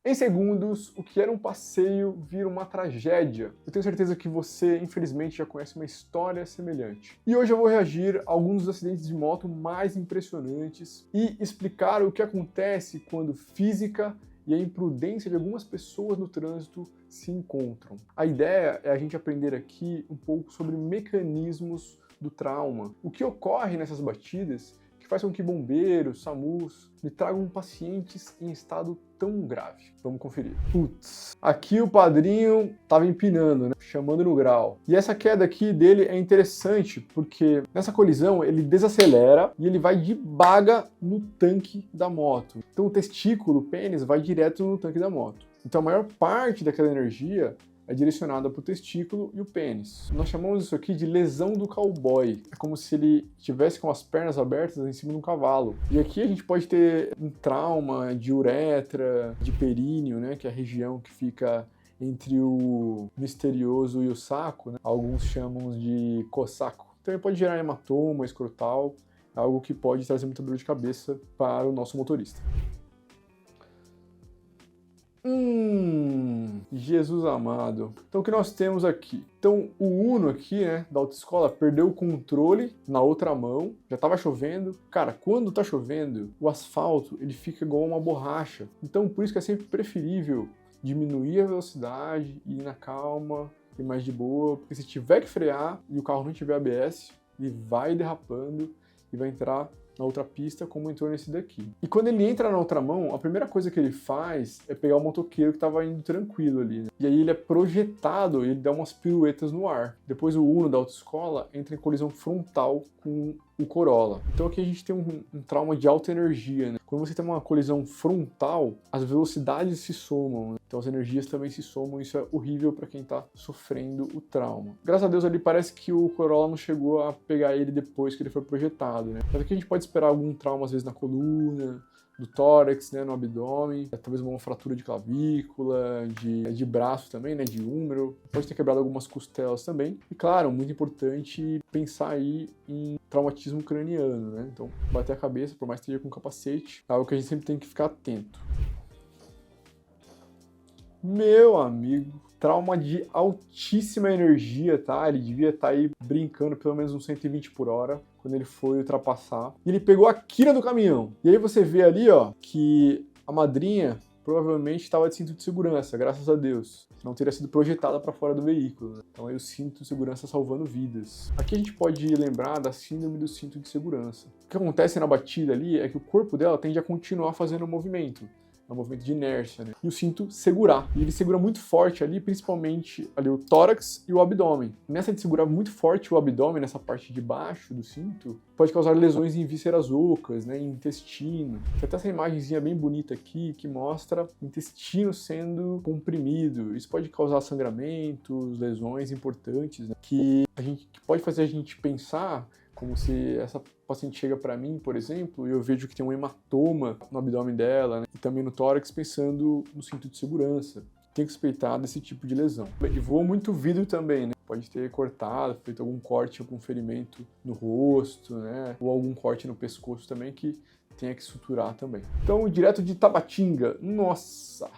Em segundos, o que era um passeio vira uma tragédia. Eu tenho certeza que você, infelizmente, já conhece uma história semelhante. E hoje eu vou reagir a alguns dos acidentes de moto mais impressionantes e explicar o que acontece quando física e a imprudência de algumas pessoas no trânsito se encontram. A ideia é a gente aprender aqui um pouco sobre mecanismos do trauma. O que ocorre nessas batidas que faz com que bombeiros, SAMUs me tragam pacientes em estado tão grave. Vamos conferir. Putz, aqui o padrinho tava empinando, né? Chamando no grau. E essa queda aqui dele é interessante porque nessa colisão ele desacelera e ele vai de baga no tanque da moto. Então o testículo, o pênis, vai direto no tanque da moto. Então a maior parte daquela energia é direcionada para o testículo e o pênis. Nós chamamos isso aqui de lesão do cowboy. É como se ele estivesse com as pernas abertas em cima de um cavalo. E aqui a gente pode ter um trauma de uretra, de períneo, né, que é a região que fica entre o misterioso e o saco, né? Alguns chamam de cossaco. Então pode gerar hematoma escrotal, algo que pode trazer muita dor de cabeça para o nosso motorista. Jesus amado. Então o que nós temos aqui? Então o Uno aqui, né, da autoescola, perdeu o controle na outra mão, já estava chovendo. Cara, quando tá chovendo, o asfalto ele fica igual uma borracha. Então por isso que é sempre preferível diminuir a velocidade, ir na calma, ir mais de boa, porque se tiver que frear e o carro não tiver ABS, ele vai derrapando e vai entrar na outra pista, como entrou nesse daqui. E quando ele entra na outra mão, a primeira coisa que ele faz é pegar o motoqueiro que estava indo tranquilo ali, né? E aí ele é projetado, ele dá umas piruetas no ar. Depois o Uno da autoescola entra em colisão frontal com o Corolla. Então aqui a gente tem um trauma de alta energia, né? Quando você tem uma colisão frontal, as velocidades se somam, né? Então as energias também se somam, isso é horrível para quem está sofrendo o trauma. Graças a Deus ali parece que o Corolla não chegou a pegar ele depois que ele foi projetado, né? Mas aqui a gente pode esperar algum trauma às vezes na coluna, do tórax, né, no abdômen, talvez uma fratura de clavícula, de braço também, né, de úmero, pode ter quebrado algumas costelas também. E claro, muito importante pensar aí em traumatismo craniano, né? Então, bater a cabeça, por mais que esteja com capacete, é algo que a gente sempre tem que ficar atento. Meu amigo, trauma de altíssima energia, tá? Ele devia estar aí brincando pelo menos uns 120 por hora quando ele foi ultrapassar. E ele pegou a quina do caminhão. E aí você vê ali, ó, que a madrinha provavelmente estava de cinto de segurança, graças a Deus. Não teria sido projetada para fora do veículo, né? Então aí o cinto de segurança salvando vidas. Aqui a gente pode lembrar da síndrome do cinto de segurança. O que acontece na batida ali é que o corpo dela tende a continuar fazendo o movimento. É um movimento de inércia, né? E o cinto segurar. E ele segura muito forte ali, principalmente ali o tórax e o abdômen. Nessa de segurar muito forte o abdômen, nessa parte de baixo do cinto, pode causar lesões em vísceras ocas, né? Em intestino. Tem até essa imagenzinha bem bonita aqui, que mostra o intestino sendo comprimido. Isso pode causar sangramentos, lesões importantes, né? Que pode fazer a gente pensar como se essa paciente chega para mim, por exemplo, e eu vejo que tem um hematoma no abdômen dela, né, e também no tórax, pensando no cinto de segurança. Tem que suspeitar desse tipo de lesão. E voa muito vidro também, né? Pode ter cortado, feito algum corte, algum ferimento no rosto, né? Ou algum corte no pescoço também que tenha que suturar também. Então, direto de Tabatinga, nossa!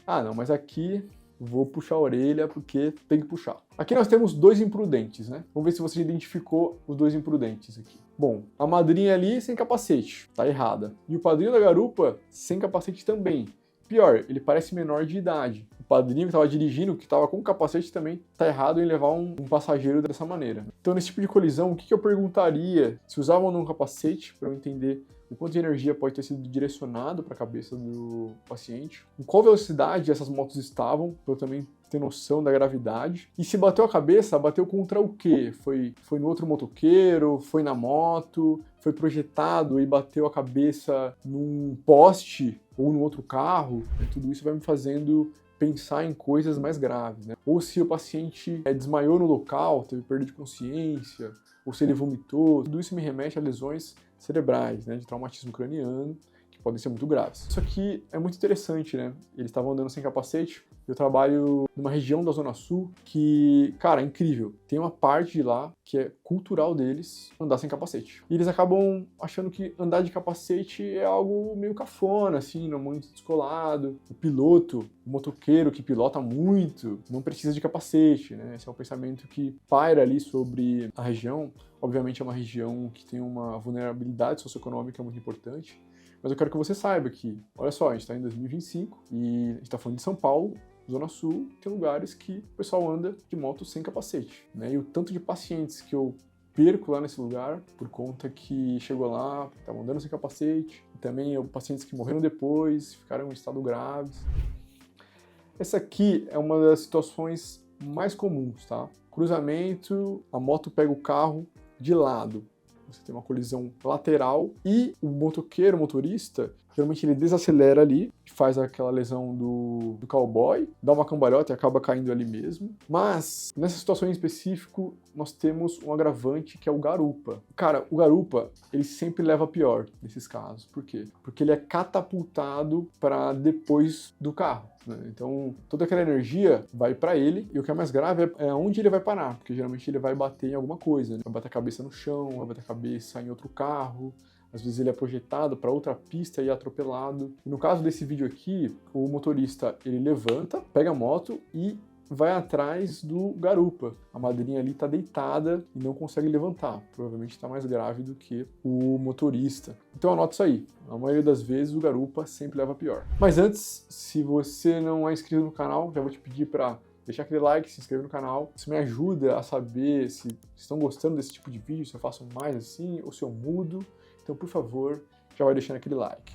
Ah, não, mas aqui vou puxar a orelha porque tem que puxar. Aqui nós temos dois imprudentes, né? Vamos ver se você identificou os dois imprudentes aqui. Bom, a madrinha ali sem capacete, tá errada. E o padrinho da garupa sem capacete também. Pior, ele parece menor de idade. O padrinho que estava dirigindo, que estava com capacete também, tá errado em levar um passageiro dessa maneira. Então, nesse tipo de colisão, o que eu perguntaria? Se usavam ou não um capacete, para eu entender o quanto de energia pode ter sido direcionado para a cabeça do paciente, em qual velocidade essas motos estavam, para eu também ter noção da gravidade. E se bateu a cabeça, bateu contra o quê? Foi no outro motoqueiro, foi na moto, foi projetado e bateu a cabeça num poste ou num outro carro. Tudo isso vai me fazendo pensar em coisas mais graves, né? Ou se o paciente desmaiou no local, teve perda de consciência, ou se ele vomitou. Tudo isso me remete a lesões cerebrais, né, de traumatismo craniano, que podem ser muito graves. Isso aqui é muito interessante, né? Eles estavam andando sem capacete. Eu trabalho numa região da Zona Sul que, cara, é incrível. Tem uma parte de lá que é cultural deles andar sem capacete. E eles acabam achando que andar de capacete é algo meio cafona, assim, não muito descolado. O piloto, o motoqueiro que pilota muito, não precisa de capacete, né? Esse é o pensamento que paira ali sobre a região. Obviamente é uma região que tem uma vulnerabilidade socioeconômica muito importante. Mas eu quero que você saiba que, olha só, a gente está em 2025 e a gente está falando de São Paulo, Zona Sul, tem lugares que o pessoal anda de moto sem capacete, né? E o tanto de pacientes que eu perco lá nesse lugar por conta que chegou lá, estavam andando sem capacete, e também pacientes que morreram depois, ficaram em estado graves. Essa aqui é uma das situações mais comuns, tá? Cruzamento, a moto pega o carro de lado. Você tem uma colisão lateral e o motoqueiro, o motorista, geralmente ele desacelera ali, faz aquela lesão do cowboy, dá uma cambalhota e acaba caindo ali mesmo. Mas, nessa situação em específico, nós temos um agravante que é o garupa. Cara, o garupa, ele sempre leva a pior nesses casos. Por quê? Porque ele é catapultado para depois do carro, né? Então, toda aquela energia vai para ele e o que é mais grave é onde ele vai parar, porque geralmente ele vai bater em alguma coisa, né? Vai bater a cabeça no chão, vai bater a cabeça em outro carro. Às vezes ele é projetado para outra pista e é atropelado. E no caso desse vídeo aqui, o motorista ele levanta, pega a moto e vai atrás do garupa. A madrinha ali está deitada e não consegue levantar. Provavelmente está mais grave do que o motorista. Então anota isso aí. A maioria das vezes o garupa sempre leva a pior. Mas antes, se você não é inscrito no canal, já vou te pedir para deixar aquele like, se inscrever no canal. Isso me ajuda a saber se estão gostando desse tipo de vídeo, se eu faço mais assim ou se eu mudo. Então, por favor, já vai deixando aquele like.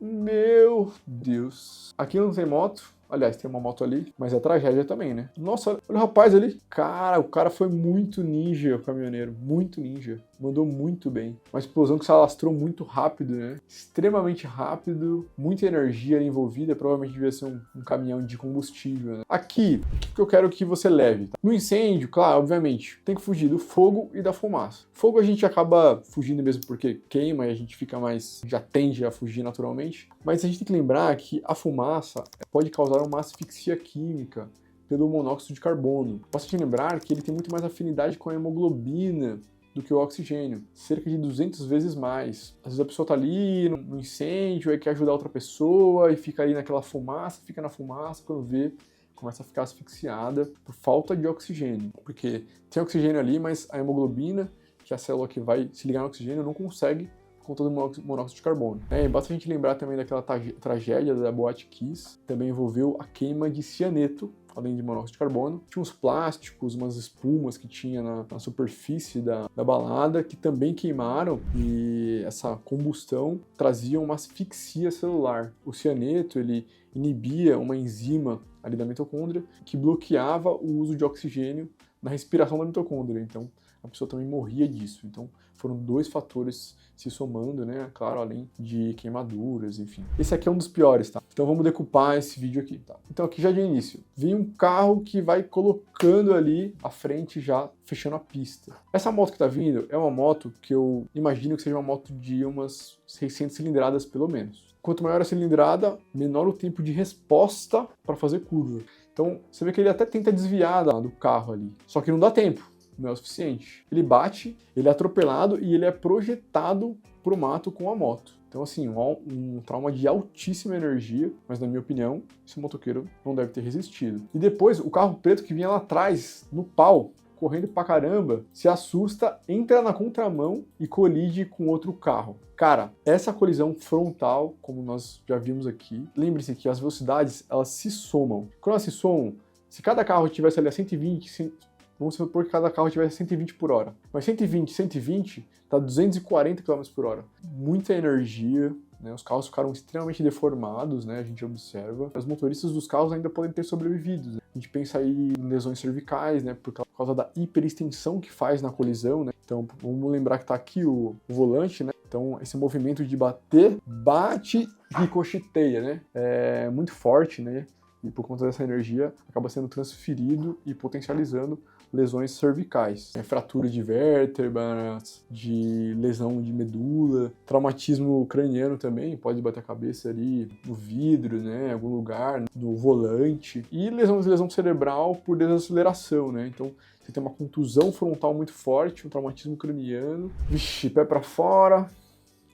Meu Deus. Aqui não tem moto. Aliás, tem uma moto ali, mas é tragédia também, né? Nossa, olha o rapaz ali. Cara, o cara foi muito ninja, o caminhoneiro. Muito ninja. Mandou muito bem. Uma explosão que se alastrou muito rápido, né? Extremamente rápido. Muita energia ali envolvida. Provavelmente devia ser um caminhão de combustível, né? Aqui, o que eu quero que você leve? Tá? No incêndio, claro, obviamente, tem que fugir do fogo e da fumaça. Fogo a gente acaba fugindo mesmo porque queima e a gente fica mais... já tende a fugir naturalmente. Mas a gente tem que lembrar que a fumaça pode causar uma asfixia química pelo monóxido de carbono. Posso te lembrar que ele tem muito mais afinidade com a hemoglobina do que o oxigênio, cerca de 200 vezes mais. Às vezes a pessoa tá ali no incêndio, aí quer ajudar outra pessoa e fica ali naquela fumaça, fica na fumaça, quando vê, começa a ficar asfixiada por falta de oxigênio. Porque tem oxigênio ali, mas a hemoglobina, que é a célula que vai se ligar no oxigênio, não consegue com todo o monóxido de carbono. Basta a gente lembrar também daquela tragédia da Boate Kiss, também envolveu a queima de cianeto, além de monóxido de carbono. Tinha uns plásticos, umas espumas que tinha na superfície da balada, que também queimaram, e essa combustão trazia uma asfixia celular. O cianeto, ele inibia uma enzima ali da mitocôndria, que bloqueava o uso de oxigênio na respiração da mitocôndria. Então, a pessoa também morria disso. Então, foram dois fatores se somando, né? Claro, além de queimaduras, enfim. Esse aqui é um dos piores, tá? Então, vamos decupar esse vídeo aqui, tá? Então, aqui já de início, vem um carro que vai colocando ali a frente já fechando a pista. Essa moto que tá vindo é uma moto que eu imagino que seja uma moto de umas 600 cilindradas, pelo menos. Quanto maior a cilindrada, menor o tempo de resposta para fazer curva. Então, você vê que ele até tenta desviar do carro ali, só que não dá tempo. Não é o suficiente. Ele bate, ele é atropelado e ele é projetado pro mato com a moto. Então, assim, um trauma de altíssima energia, mas na minha opinião, esse motoqueiro não deve ter resistido. E depois, o carro preto que vinha lá atrás, no pau, correndo pra caramba, se assusta, entra na contramão e colide com outro carro. Cara, essa colisão frontal, como nós já vimos aqui, lembre-se que as velocidades, elas se somam. Quando elas se somam, se cada carro tivesse ali a 120, vamos supor que cada carro tivesse 120 por hora. Mas 120, tá 240 km por hora. Muita energia, né? Os carros ficaram extremamente deformados, né? A gente observa. Os motoristas dos carros ainda podem ter sobrevivido, né? A gente pensa aí em lesões cervicais, né? Por causa da hiperextensão que faz na colisão, né? Então, vamos lembrar que tá aqui o volante, né? Então, esse movimento de bater, bate, ricocheteia, né? É muito forte, né? E por conta dessa energia, acaba sendo transferido e potencializando lesões cervicais. Fratura de vértebras, de lesão de medula, traumatismo craniano também, pode bater a cabeça ali no vidro, né, em algum lugar, no volante. E lesão cerebral por desaceleração, né? Então, você tem uma contusão frontal muito forte, um traumatismo craniano. Vixe, pé pra fora.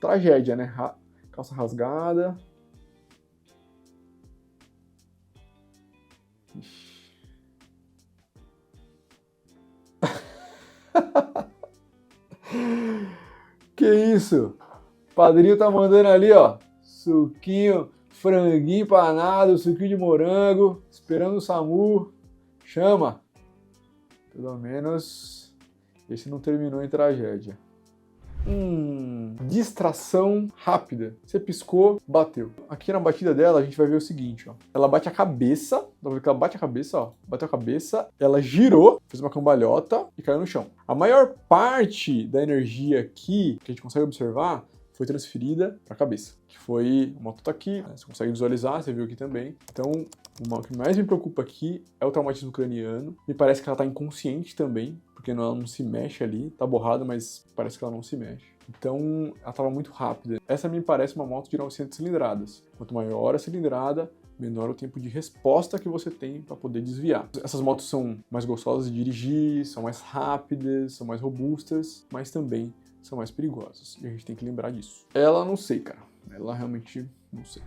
Tragédia, né? Calça rasgada. Que isso? O padrinho tá mandando ali, ó. Suquinho, franguinho empanado, suquinho de morango. Esperando o SAMU. Chama. Pelo menos esse não terminou em tragédia. Distração rápida. Você piscou, bateu. Aqui na batida dela a gente vai ver o seguinte, ó. Ela bate a cabeça, dá pra ver que ela bate a cabeça, ó. Bateu a cabeça, ela girou, fez uma cambalhota e caiu no chão. A maior parte da energia aqui que a gente consegue observar foi transferida para a cabeça, que foi, a moto tá aqui, né? Você consegue visualizar, você viu aqui também. Então, o que mais me preocupa aqui é o traumatismo craniano. Me parece que ela tá inconsciente também, porque ela não se mexe ali, tá borrada, mas parece que ela não se mexe. Então, ela tava muito rápida. Essa me parece uma moto de 900 cilindradas. Quanto maior a cilindrada, menor o tempo de resposta que você tem para poder desviar. Essas motos são mais gostosas de dirigir, são mais rápidas, são mais robustas, mas também são mais perigosas. E a gente tem que lembrar disso. Ela não sei, cara. Ela realmente não sei.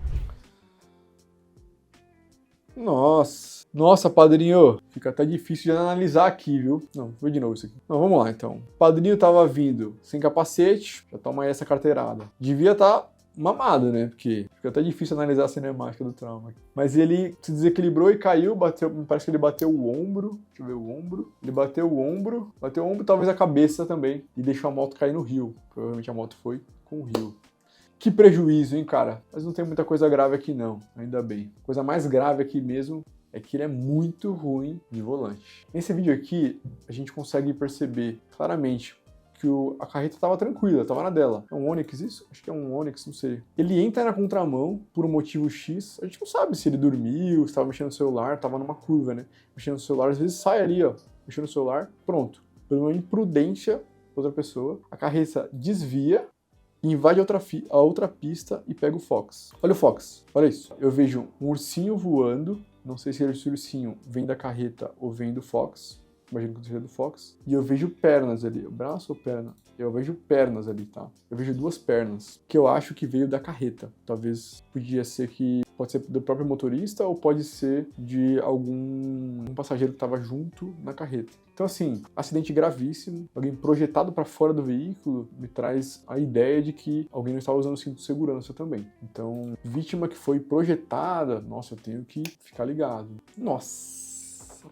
Nossa, padrinho. Fica até difícil de analisar aqui, viu? Não, vou de novo isso aqui. Não, vamos lá, então. O padrinho tava vindo sem capacete. Já toma aí essa carteirada. Devia estar mamado, né? Porque fica até difícil analisar a cinemática do trauma. Mas ele se desequilibrou e caiu, bateu, me parece que ele bateu o ombro. Deixa eu ver o ombro. Ele bateu o ombro, talvez a cabeça também. E deixou a moto cair no rio. Provavelmente a moto foi com o rio. Que prejuízo, hein, cara? Mas não tem muita coisa grave aqui não, ainda bem. A coisa mais grave aqui mesmo é que ele é muito ruim de volante. Nesse vídeo aqui, a gente consegue perceber claramente que a carreta estava tranquila, estava na dela. É um Onix isso? Acho que é um Onix, não sei. Ele entra na contramão por um motivo X. A gente não sabe se ele dormiu, se estava mexendo no celular, estava numa curva, né? Mexendo no celular, às vezes sai ali, ó, mexendo no celular, pronto. Por uma imprudência da outra pessoa, a carreta desvia, invade a outra pista e pega o Fox. Olha o Fox, olha isso. Eu vejo um ursinho voando, não sei se esse ursinho vem da carreta ou vem do Fox, imagino que seja do Fox. E eu vejo pernas ali, braço ou perna? Eu vejo pernas ali, tá? Eu vejo duas pernas, que eu acho que veio da carreta. Talvez podia ser que pode ser do próprio motorista ou pode ser de algum passageiro que estava junto na carreta. Então assim, acidente gravíssimo, alguém projetado para fora do veículo me traz a ideia de que alguém não estava usando o cinto de segurança também. Então, vítima que foi projetada, nossa, eu tenho que ficar ligado. Nossa!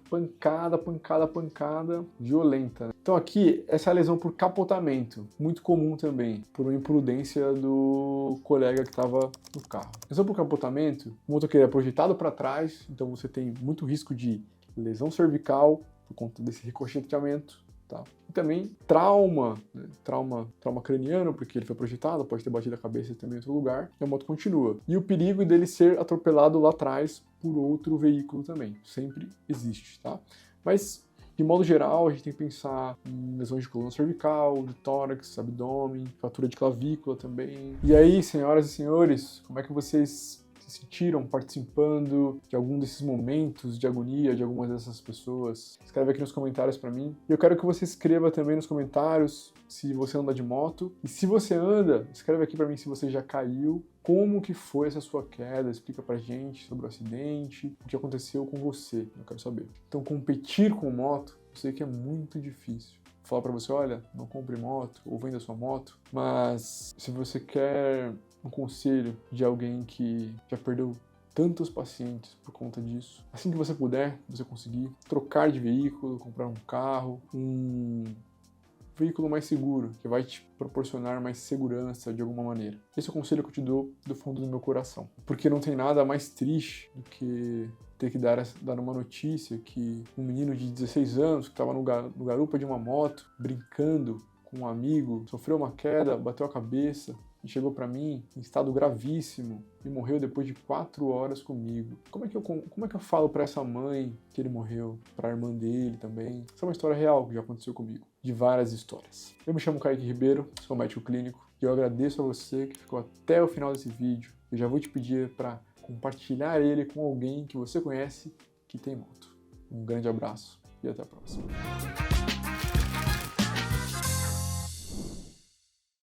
Pancada violenta, né? Então aqui, essa é a lesão por capotamento, muito comum também, por uma imprudência do colega que estava no carro. Lesão por capotamento, o motoqueiro é projetado para trás, então você tem muito risco de lesão cervical por conta desse ricocheteamento, tá? E também trauma, né? Trauma craniano, porque ele foi projetado, pode ter batido a cabeça também em outro lugar, e a moto continua. E o perigo dele ser atropelado lá atrás por outro veículo também, sempre existe, tá? Mas, de modo geral, a gente tem que pensar em lesões de coluna cervical, de tórax, abdômen, fratura de clavícula também. E aí, senhoras e senhores, como é que vocês se sentiram participando de algum desses momentos de agonia de algumas dessas pessoas? Escreve aqui nos comentários pra mim. E eu quero que você escreva também nos comentários se você anda de moto. E se você anda, escreve aqui pra mim se você já caiu, como que foi essa sua queda, explica pra gente sobre o acidente, o que aconteceu com você, eu quero saber. Então, competir com moto, eu sei que é muito difícil. Falar pra você, olha, não compre moto, ou venda sua moto, mas se você quer um conselho de alguém que já perdeu tantos pacientes por conta disso, assim que você puder, você conseguir trocar de veículo, comprar um carro, um veículo mais seguro, que vai te proporcionar mais segurança de alguma maneira. Esse é o conselho que eu te dou do fundo do meu coração. Porque não tem nada mais triste do que ter que dar uma notícia que um menino de 16 anos que estava no garupa de uma moto, brincando com um amigo, sofreu uma queda, bateu a cabeça e chegou para mim em estado gravíssimo e morreu depois de 4 horas comigo. Como é que eu falo para essa mãe que ele morreu, para a irmã dele também? Essa é uma história real que já aconteceu comigo, de várias histórias. Eu me chamo Kaique Ribeiro, sou médico clínico e eu agradeço a você que ficou até o final desse vídeo. Eu já vou te pedir para compartilhar ele com alguém que você conhece que tem moto. Um grande abraço e até a próxima.